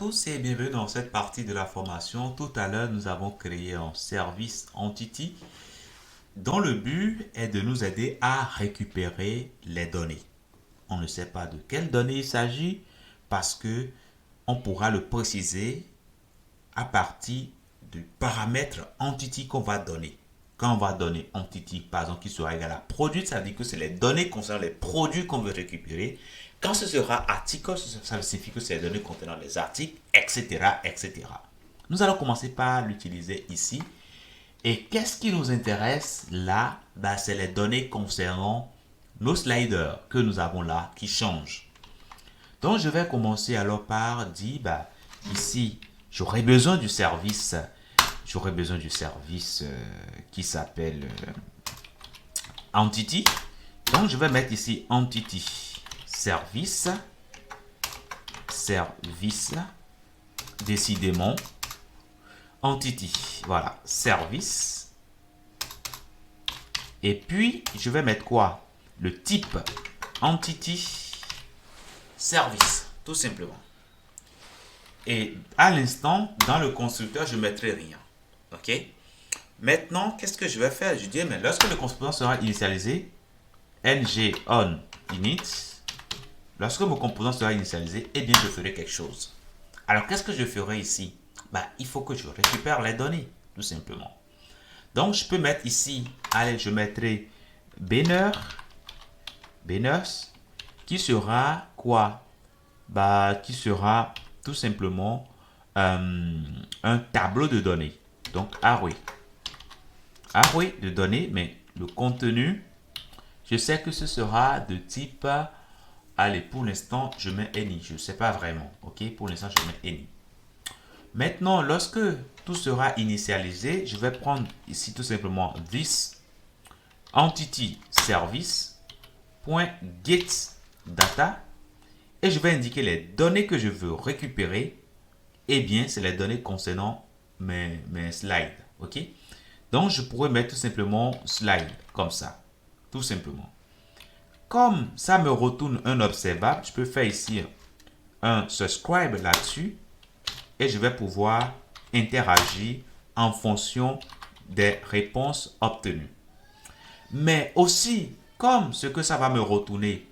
tous et bienvenue dans cette partie de la formation. Tout à l'heure, nous avons créé un service Entity dont le but est de nous aider à récupérer les données. On ne sait pas de quelles données il s'agit parce que on pourra le préciser à partir du paramètre Entity qu'on va donner. Quand on va donner Entity, par exemple, qui sera égal à produit, ça veut dire que c'est les données concernant les produits qu'on veut récupérer. Quand ce sera article, ça signifie que c'est les données contenant les articles, etc., etc. Nous allons commencer par l'utiliser ici. Et qu'est-ce qui nous intéresse là? C'est les données concernant nos sliders que nous avons là qui changent. Donc, je vais commencer alors par dire, ici, j'aurai besoin du service. J'aurai besoin du service qui s'appelle Entity. Donc, je vais mettre ici Entity service, décidément, Entity, voilà, service. Et puis, je vais mettre quoi? Le type Entity service, tout simplement. Et à l'instant, dans le constructeur, je ne mettrai rien. OK? Maintenant, qu'est-ce que je vais faire? Je dis, mais lorsque le constructeur sera initialisé, ng on init, lorsque mon composant sera initialisé, eh bien, je ferai quelque chose. Alors, qu'est-ce que je ferai ici? Il faut que je récupère les données, tout simplement. Donc, je peux mettre ici, allez, je mettrai banner, qui sera quoi? Qui sera tout simplement un tableau de données. Donc, array de données, mais le contenu, je sais que ce sera de type, allez, pour l'instant, je mets any, je ne sais pas vraiment, ok, pour l'instant, je mets any. Maintenant, lorsque tout sera initialisé, je vais prendre ici tout simplement this entity service.get data et je vais indiquer les données que je veux récupérer. Eh bien, c'est les données concernant mes slides, ok. Donc, je pourrais mettre tout simplement slide comme ça, tout simplement. Comme ça me retourne un observable, je peux faire ici un subscribe là-dessus et je vais pouvoir interagir en fonction des réponses obtenues. Mais aussi, comme ce que ça va me retourner,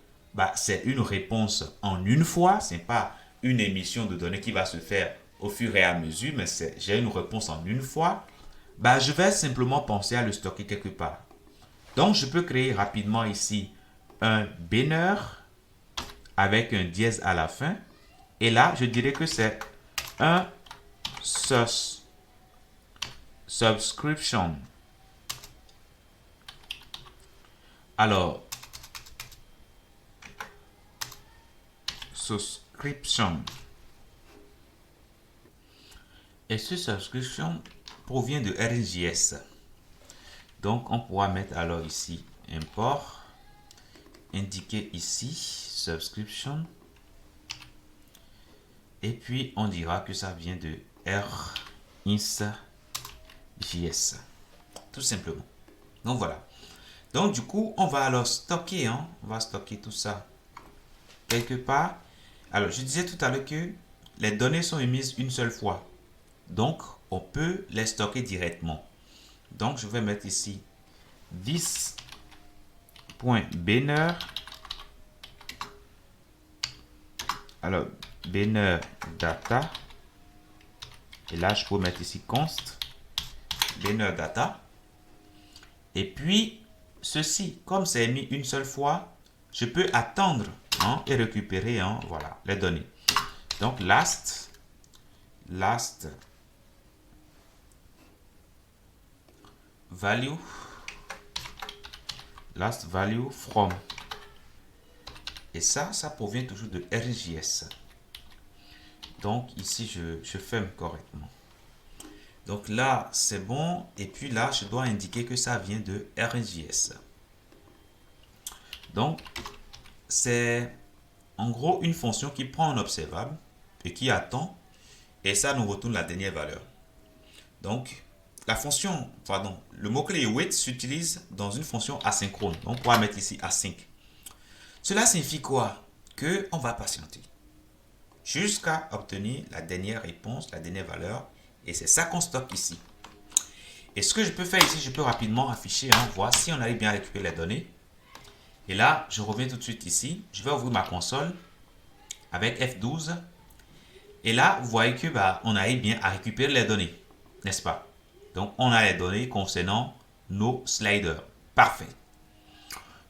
c'est une réponse en une fois, ce n'est pas une émission de données qui va se faire au fur et à mesure, mais j'ai une réponse en une fois, je vais simplement penser à le stocker quelque part. Donc, je peux créer rapidement ici un banner avec un dièse à la fin. Et là, je dirais que c'est un subscription. Alors, subscription. Et ce subscription provient de RxJS. Donc, on pourra mettre alors ici import, indiquer ici subscription. Et puis, on dira que ça vient de RxJS. Tout simplement. Donc, voilà. Donc, du coup, on va alors stocker. On va stocker tout ça quelque part. Alors, je disais tout à l'heure que les données sont émises une seule fois. Donc, on peut les stocker directement. Donc, je vais mettre ici this.banner. Alors, banner data. Et là, je peux mettre ici const banner data. Et puis, ceci, comme c'est émis une seule fois, je peux attendre et récupérer voilà, les données. Donc, last value from. Et ça provient toujours de RxJS. Donc, ici, je ferme correctement. Donc là, c'est bon. Et puis là, je dois indiquer que ça vient de RxJS. Donc, c'est en gros une fonction qui prend un observable et qui attend. Et ça nous retourne la dernière valeur. Donc, le mot-clé wait s'utilise dans une fonction asynchrone. Donc, on pourra mettre ici async. Cela signifie quoi? Que on va patienter. jusqu'à obtenir la dernière réponse, la dernière valeur. Et c'est ça qu'on stocke ici. Et ce que je peux faire ici, je peux rapidement afficher, voir si on arrive bien à récupérer les données. Et là, je reviens tout de suite ici. Je vais ouvrir ma console avec F12. Et là, vous voyez que on arrive bien à récupérer les données, n'est-ce pas? Donc, on a les données concernant nos sliders. Parfait.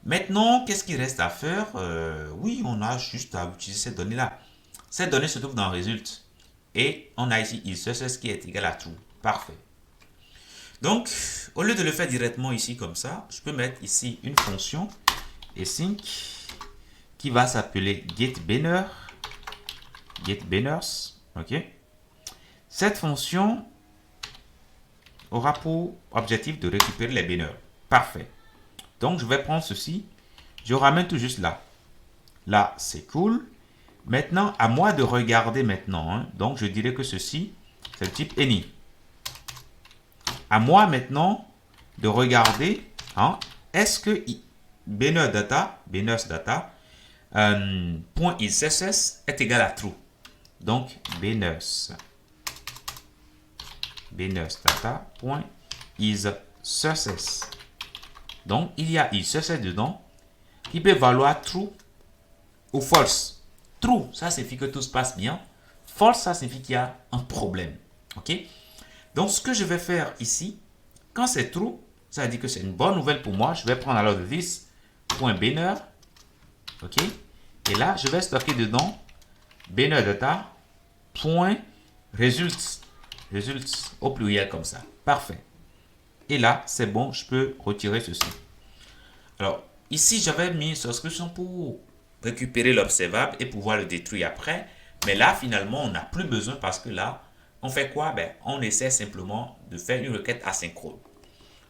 Maintenant, qu'est-ce qu'il reste à faire? Oui, on a juste à utiliser ces données-là. Ces données se trouvent dans Result. Et on a ici isSuccess qui est égal à true. Parfait. Donc, au lieu de le faire directement ici comme ça, je peux mettre ici une fonction async qui va s'appeler getBainer. GetBanners. OK. Cette fonction aura pour objectif de récupérer les banners. Parfait. Donc, je vais prendre ceci. Je ramène tout juste là. Là, c'est cool. Maintenant, à moi de regarder maintenant. Donc, je dirais que ceci, c'est le type any. À moi maintenant de regarder, est-ce que banner data, banners data, point isSuccess est égal à true. Donc, banners data point isSuccess. Donc, il y a isSuccess dedans qui peut valoir true ou false. True, ça signifie que tout se passe bien. False, ça signifie qu'il y a un problème. OK? Donc, ce que je vais faire ici, quand c'est true, ça veut dire que c'est une bonne nouvelle pour moi. Je vais prendre alors this.banner. OK? Et là, je vais stocker dedans banner data.results. Results au pluriel comme ça. Parfait. Et là, c'est bon, je peux retirer ceci. Alors, ici, j'avais mis une subscription pour récupérer l'observable et pouvoir le détruire après. Mais là, finalement, on n'a plus besoin parce que là, on fait quoi? On essaie simplement de faire une requête asynchrone.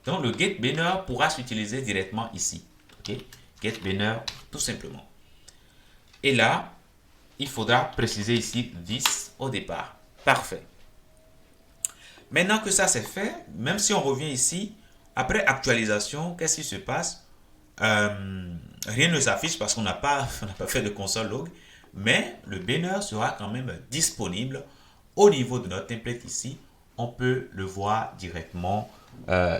Donc, le getBanner pourra s'utiliser directement ici. OK? GetBanner, tout simplement. Et là, il faudra préciser ici this au départ. Parfait. Maintenant que ça c'est fait, même si on revient ici, après actualisation, qu'est-ce qui se passe? Rien ne s'affiche parce qu'on n'a pas fait de console log, mais le banner sera quand même disponible au niveau de notre template ici. On peut le voir directement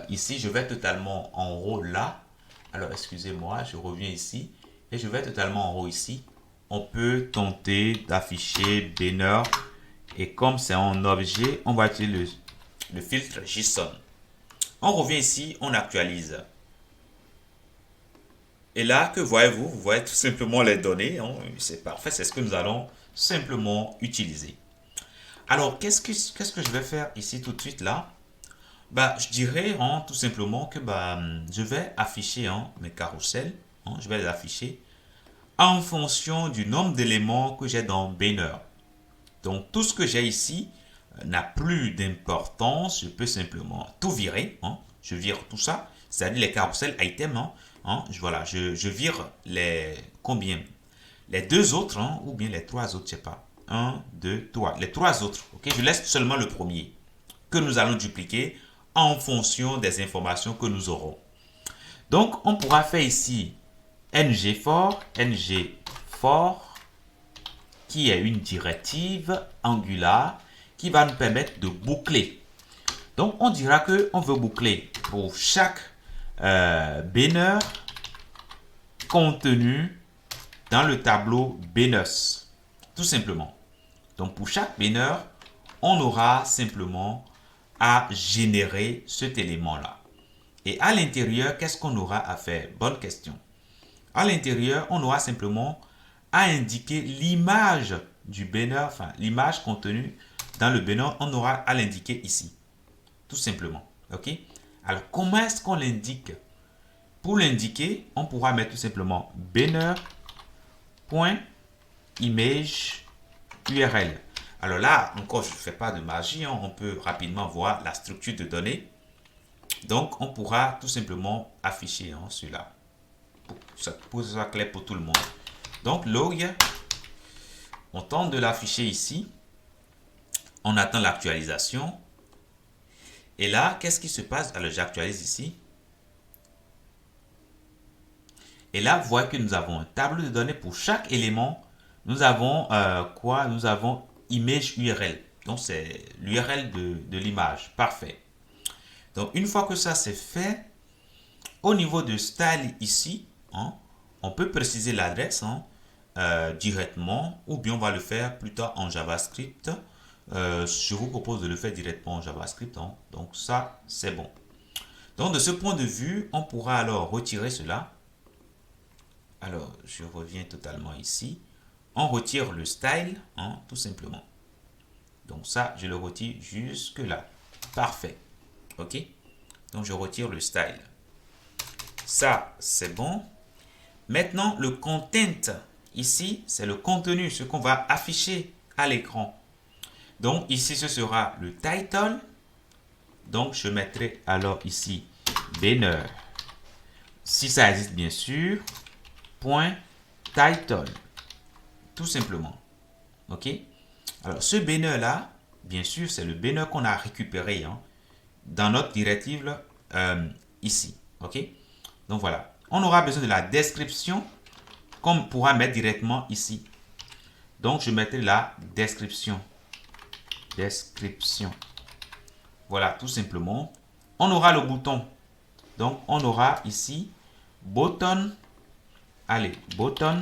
ici. Je vais totalement en haut là. Alors excusez-moi, je reviens ici et je vais totalement en haut ici. On peut tenter d'afficher banner et comme c'est un objet, on va utiliser le filtre JSON. On revient ici, on actualise. Et là, que voyez-vous? Vous voyez tout simplement les données. C'est parfait, c'est ce que nous allons simplement utiliser. Alors, qu'est-ce que je vais faire ici tout de suite là? Je dirais tout simplement que je vais afficher mes carousels. Je vais les afficher en fonction du nombre d'éléments que j'ai dans banner. Donc, tout ce que j'ai ici n'a plus d'importance. Je peux simplement tout virer. Je vire tout ça, c'est-à-dire les carousels items. Voilà, je vire les combien? Les deux autres, ou bien les trois autres, je sais pas. 1, 2, 3. Les trois autres. Ok, je laisse seulement le premier que nous allons dupliquer en fonction des informations que nous aurons. Donc, on pourra faire ici ngFor, qui est une directive Angular qui va nous permettre de boucler. Donc, on dira qu'on veut boucler pour chaque banner contenu dans le tableau banners. Tout simplement. Donc, pour chaque banner, on aura simplement à générer cet élément-là. Et à l'intérieur, qu'est-ce qu'on aura à faire? Bonne question. À l'intérieur, on aura simplement à indiquer l'image du banner, enfin l'image contenue dans le banner, on aura à l'indiquer ici. Tout simplement. OK? Alors, comment est-ce qu'on l'indique? Pour l'indiquer, on pourra mettre tout simplement banner.image URL. Alors là, encore, je ne fais pas de magie. On peut rapidement voir la structure de données. Donc, on pourra tout simplement afficher celui-là. Pour que ce soit clair pour tout le monde. Donc, log, on tente de l'afficher ici. On attend l'actualisation. Et là, qu'est-ce qui se passe? Alors, j'actualise ici. Et là, vous voyez que nous avons un tableau de données pour chaque élément nous avons quoi? Nous avons image URL. Donc, c'est l'URL de l'image. Parfait. Donc, une fois que ça c'est fait, au niveau de style ici, hein, on peut préciser l'adresse directement ou bien on va le faire plus tard en JavaScript. Je vous propose de le faire directement en JavaScript. Hein. Donc, ça, c'est bon. Donc, de ce point de vue, on pourra alors retirer cela. Alors, je reviens totalement ici. On retire le style, hein, tout simplement. Donc ça, je le retire jusque là. Parfait. OK? Donc je retire le style. Ça, c'est bon. Maintenant, le content, ici, c'est le contenu, ce qu'on va afficher à l'écran. Donc ici, ce sera le title. Donc je mettrai alors ici banner. Si ça existe bien sûr, point title. Tout simplement. OK? Alors, ce banner là, bien sûr, c'est le banner qu'on a récupéré hein, dans notre directive ici. OK? Donc voilà. On aura besoin de la description qu'on pourra mettre directement ici. Donc, je mettrai la description. Description. Voilà, tout simplement. On aura le bouton. Donc, on aura ici button. Allez, button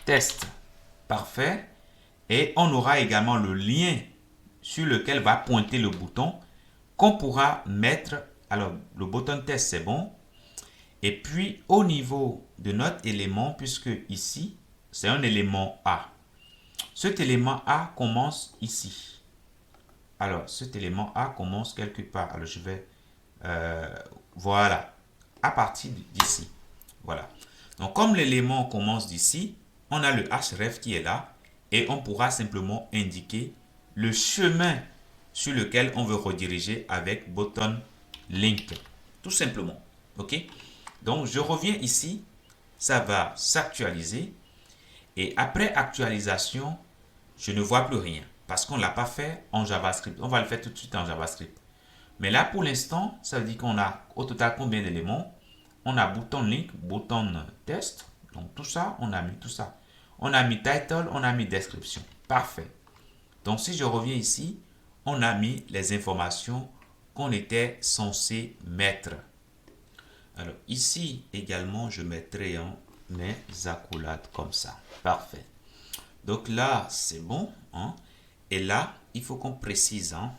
test. Parfait. Et on aura également le lien sur lequel va pointer le bouton qu'on pourra mettre. Alors, le bouton test, c'est bon. Et puis, au niveau de notre élément, puisque ici, c'est un élément A. Cet élément A commence ici. Alors, cet élément A commence quelque part. Alors, je vais... voilà. À partir d'ici. Voilà. Donc, comme l'élément commence d'ici, on a le href qui est là. Et on pourra simplement indiquer le chemin sur lequel on veut rediriger avec button link. Tout simplement. OK? Donc, je reviens ici. Ça va s'actualiser. Et après actualisation, je ne vois plus rien. Parce qu'on ne l'a pas fait en JavaScript. On va le faire tout de suite en JavaScript. Mais là, pour l'instant, ça veut dire qu'on a au total combien d'éléments? On a bouton link, bouton test. Donc, tout ça, on a mis tout ça. On a mis title, on a mis description. Parfait. Donc, si je reviens ici, on a mis les informations qu'on était censé mettre. Alors, ici également, je mettrai mes accolades comme ça. Parfait. Donc là, c'est bon. Hein. Et là, il faut qu'on précise. Hein.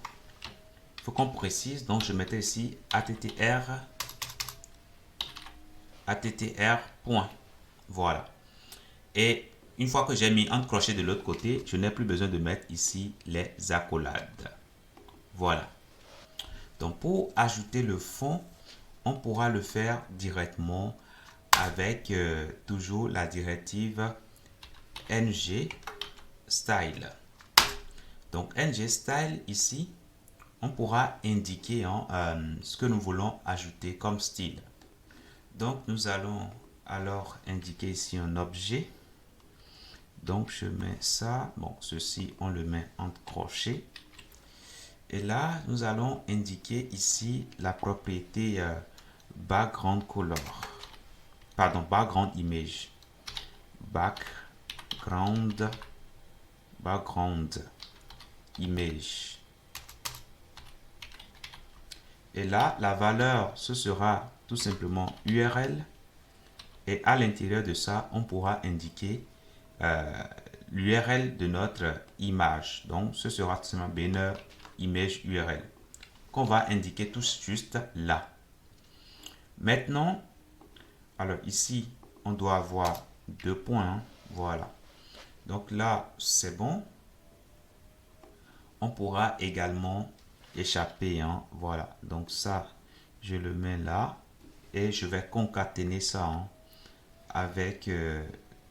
Il faut qu'on précise. Donc, je mettrai ici attr. Point. Voilà. Et une fois que j'ai mis un crochet de l'autre côté, je n'ai plus besoin de mettre ici les accolades. Voilà. Donc, pour ajouter le fond, on pourra le faire directement avec toujours la directive ng style. Donc, ng style ici, on pourra indiquer ce que nous voulons ajouter comme style. Donc, nous allons alors indiquer ici un objet. Donc, je mets ça. Bon, ceci, on le met entre crochets. Et là, nous allons indiquer ici la propriété background color. Pardon, background image. Background image. Et là, la valeur, ce sera tout simplement URL. Et à l'intérieur de ça, on pourra indiquer l'URL de notre image. Donc, ce sera tout simplement banner image URL qu'on va indiquer tout juste là. Maintenant, alors ici, on doit avoir 2 points. Hein, voilà. Donc là, c'est bon. On pourra également échapper. Hein, voilà. Donc ça, je le mets là. Et je vais concaténer ça hein, avec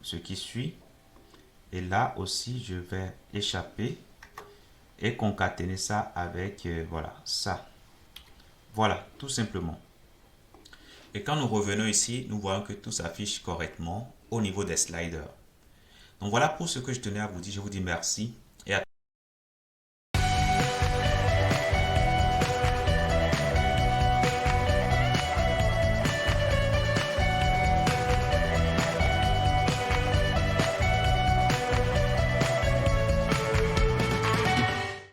ce qui suit. Et là aussi, je vais échapper et concaténer ça avec, voilà, ça. Voilà, tout simplement. Et quand nous revenons ici, nous voyons que tout s'affiche correctement au niveau des sliders. Donc voilà pour ce que je tenais à vous dire. Je vous dis merci